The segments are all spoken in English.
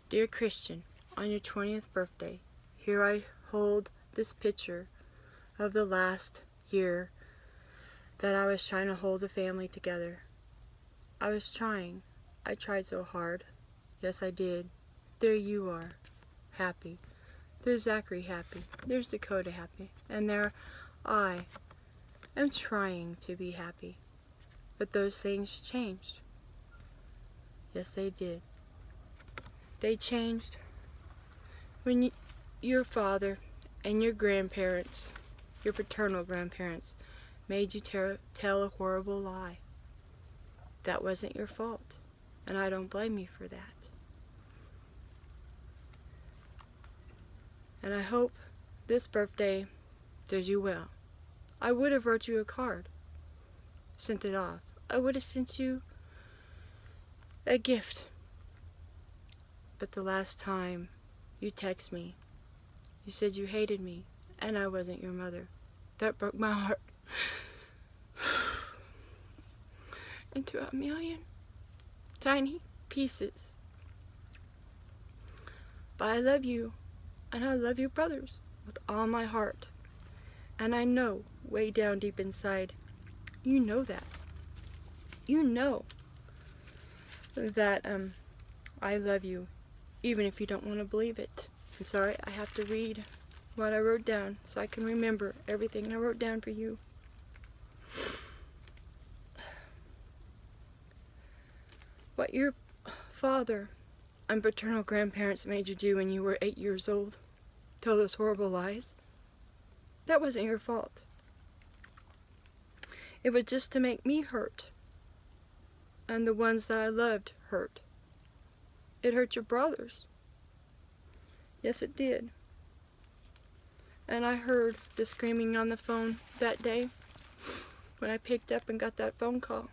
Dear Christian, on your 20th birthday, here I hold this picture of the last year that I was trying to hold the family together. I was trying. I tried so hard. Yes, I did. There you are, happy. There's Zachary happy. There's Dakota happy. And there I am trying to be happy. But those things changed. Yes, they did. They changed when your father and your grandparents, your paternal grandparents, made you tell a horrible lie. That wasn't your fault, and I don't blame you for that. And I hope this birthday does you well. I would have wrote you a card, sent it off. I would have sent you a gift. But the last time you text me, you said you hated me, and I wasn't your mother. That broke my heart into a million tiny pieces. But I love you, and I love your brothers with all my heart. And I know, way down deep inside, you know that. You know that I love you, even if you don't want to believe it. I'm sorry, I have to read what I wrote down so I can remember everything I wrote down for you. What your father and paternal grandparents made you do when you were 8 years old, tell those horrible lies, that wasn't your fault. It was just to make me hurt, and the ones that I loved hurt. It hurt your brothers. Yes, it did. And I heard the screaming on the phone that day when I picked up and got that phone call.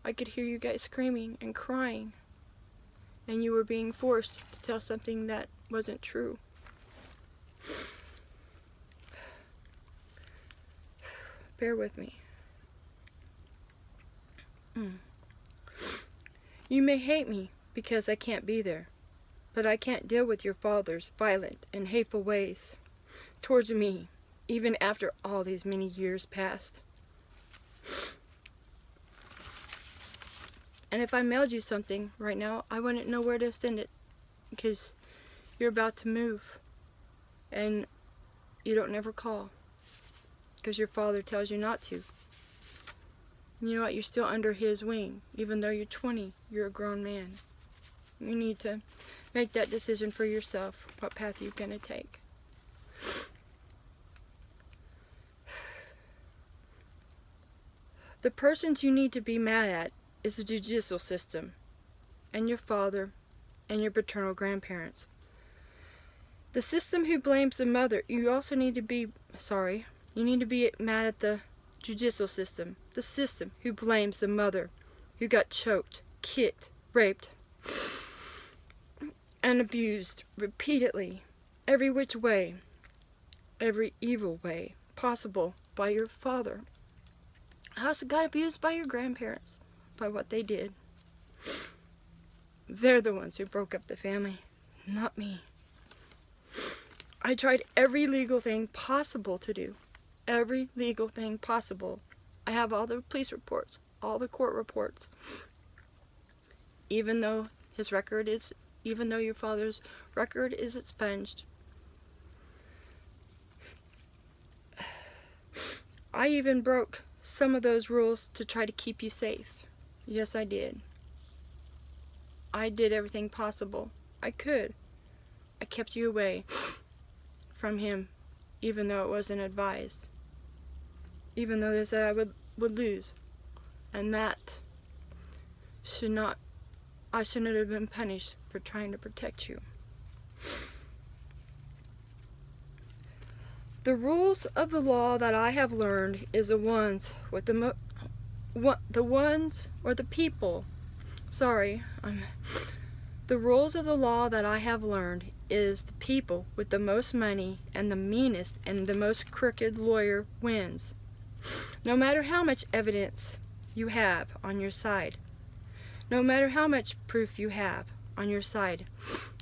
I could hear you guys screaming and crying, and you were being forced to tell something that wasn't true. Bear with me. You may hate me because I can't be there, but I can't deal with your father's violent and hateful ways towards me, even after all these many years passed. And if I mailed you something right now, I wouldn't know where to send it, because you're about to move, and you don't never call, because your father tells you not to. You know what? You're still under his wing. Even though you're 20, you're a grown man. You need to make that decision for yourself, what path you're going to take. The persons you need to be mad at is the judicial system, and your father, and your paternal grandparents. The system who blames the mother, you also need to be, you need to be mad at the judicial system. The system who blames the mother who got choked, kicked, raped, and abused repeatedly, every which way, every evil way possible by your father. I also got abused by your grandparents, by what they did. They're the ones who broke up the family, not me. I tried every legal thing possible to do. Every legal thing possible. I have all the police reports, all the court reports. Even though your father's record is expunged. I even broke some of those rules to try to keep you safe. Yes, I did. I did everything possible I could. I kept you away from him, even though it wasn't advised. Even though they said I would lose. And that I shouldn't have been punished for trying to protect you. The rules of the law that I have learned is the ones with the people. The rules of the law that I have learned is the people with the most money and the meanest and the most crooked lawyer wins. No matter how much evidence you have on your side, no matter how much proof you have, on your side.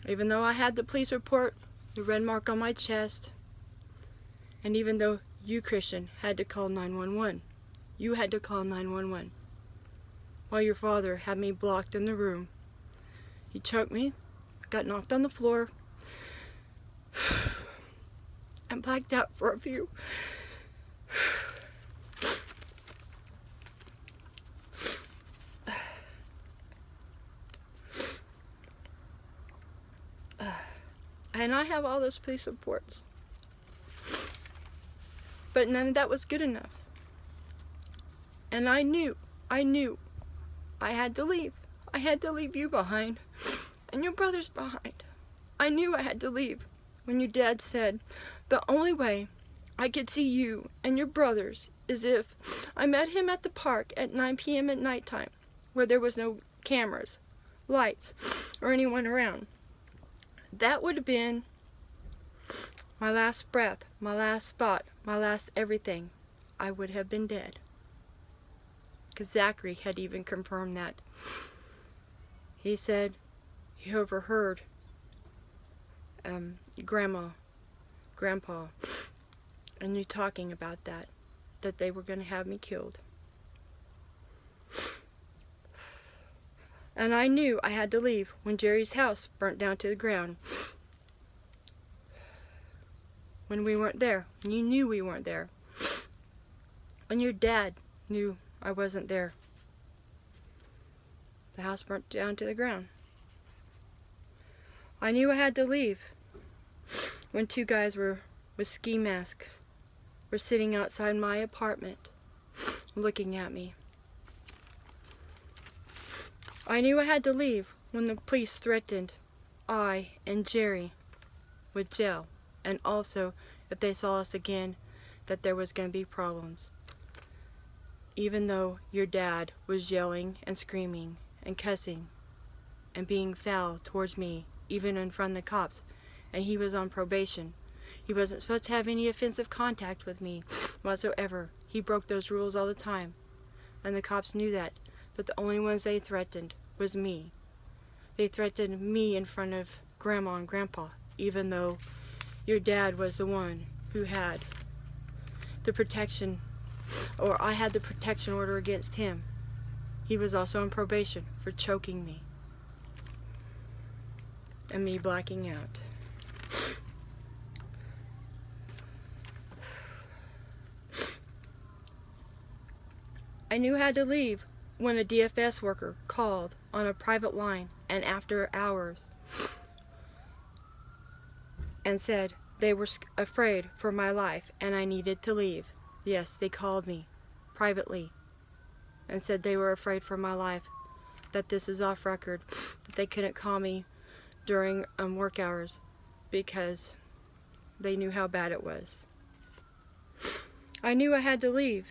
Even though I had the police report, the red mark on my chest, and even though you, Christian, had to call 911. You had to call 911. While your father had me blocked in the room. He choked me, got knocked on the floor, and blacked out for a few. And I have all those police reports. But none of that was good enough. And I knew I had to leave. I had to leave you behind and your brothers behind. I knew I had to leave when your dad said the only way I could see you and your brothers is if I met him at the park at 9 p.m. at nighttime where there was no cameras, lights, or anyone around. That would have been my last breath, my last thought, my last everything. I would have been dead. Because Zachary had even confirmed that. He said he overheard Grandpa, and you talking about that they were going to have me killed. And I knew I had to leave when Jerry's house burnt down to the ground. When we weren't there, and you knew we weren't there. And your dad knew I wasn't there. The house burnt down to the ground. I knew I had to leave when two guys with ski masks were sitting outside my apartment looking at me. I knew I had to leave when the police threatened I and Jerry with jail, and also if they saw us again that there was going to be problems. Even though your dad was yelling and screaming and cussing and being foul towards me, even in front of the cops, and he was on probation. He wasn't supposed to have any offensive contact with me whatsoever. He broke those rules all the time, and the cops knew that, but the only ones they threatened was me. They threatened me in front of Grandma and Grandpa, even though your dad was the one who had the protection, or I had the protection order against him. He was also on probation for choking me and me blacking out. I knew I had to leave when a DFS worker called on a private line and after hours and said they were afraid for my life and I needed to leave. Yes, they called me privately and said they were afraid for my life, that this is off record, that they couldn't call me during work hours because they knew how bad it was. I knew I had to leave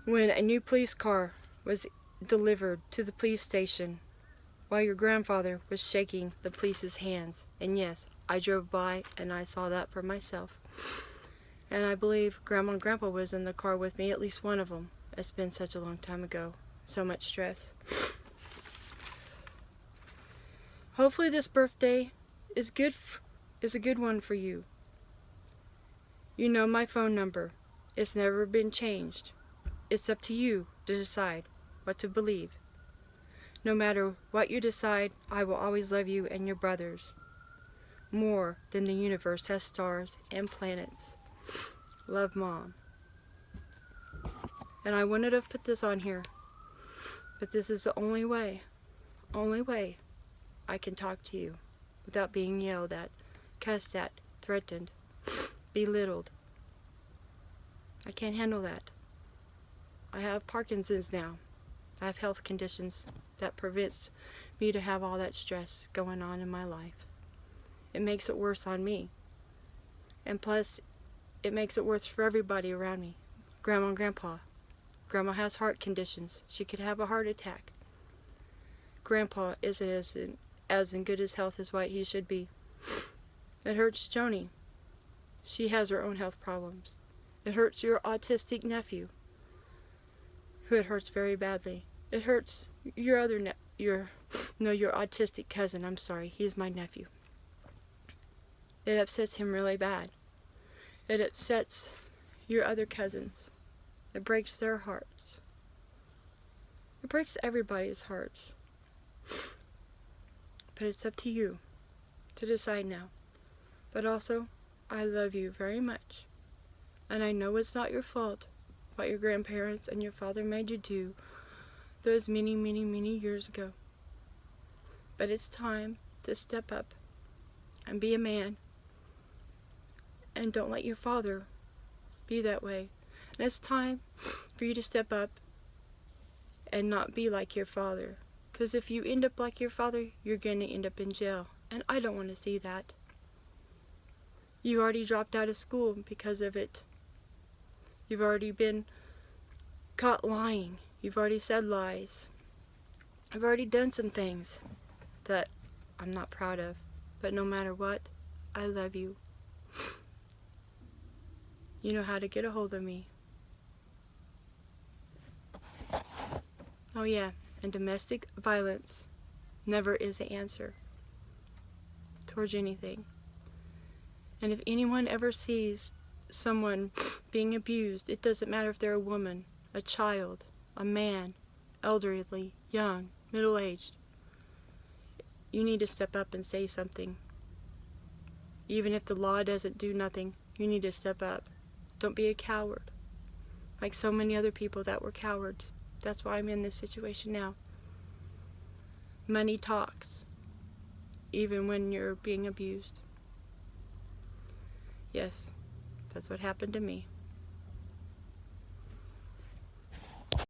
when a new police car was delivered to the police station while your grandfather was shaking the police's hands. And yes, I drove by and I saw that for myself. And I believe Grandma and Grandpa was in the car with me, at least one of them. It's been such a long time ago. So much stress. Hopefully this birthday is a good one for you. You know my phone number. It's never been changed. It's up to you to decide what to believe. No matter what you decide, I will always love you and your brothers more than the universe has stars and planets. Love, Mom. And I wanted to put this on here, but this is the only way I can talk to you without being yelled at, cussed at, threatened, belittled. I can't handle that. I have Parkinson's now. I have health conditions that prevents me to have all that stress going on in my life. It makes it worse on me. And plus, it makes it worse for everybody around me. Grandma and Grandpa. Grandma has heart conditions. She could have a heart attack. Grandpa isn't as in good as health as what he should be. It hurts Joni. She has her own health problems. It hurts your autistic nephew, who it hurts very badly. It hurts your No, your autistic cousin, I'm sorry. He's my nephew. It upsets him really bad. It upsets your other cousins. It breaks their hearts. It breaks everybody's hearts. But it's up to you to decide now. But also, I love you very much. And I know it's not your fault what your grandparents and your father made you do those many, many, many years ago. But it's time to step up and be a man. And don't let your father be that way. And it's time for you to step up and not be like your father. Because if you end up like your father, you're going to end up in jail. And I don't want to see that. You already dropped out of school because of it. You've already been caught lying. You've already said lies. I've already done some things that I'm not proud of. But no matter what, I love you. You know how to get a hold of me. Oh yeah, and domestic violence never is the answer towards anything. And if anyone ever sees someone being abused, it doesn't matter if they're a woman, a child, a man, elderly, young, middle-aged. You need to step up and say something. Even if the law doesn't do nothing, you need to step up. Don't be a coward, like so many other people that were cowards. That's why I'm in this situation now. Money talks, even when you're being abused. Yes, that's what happened to me.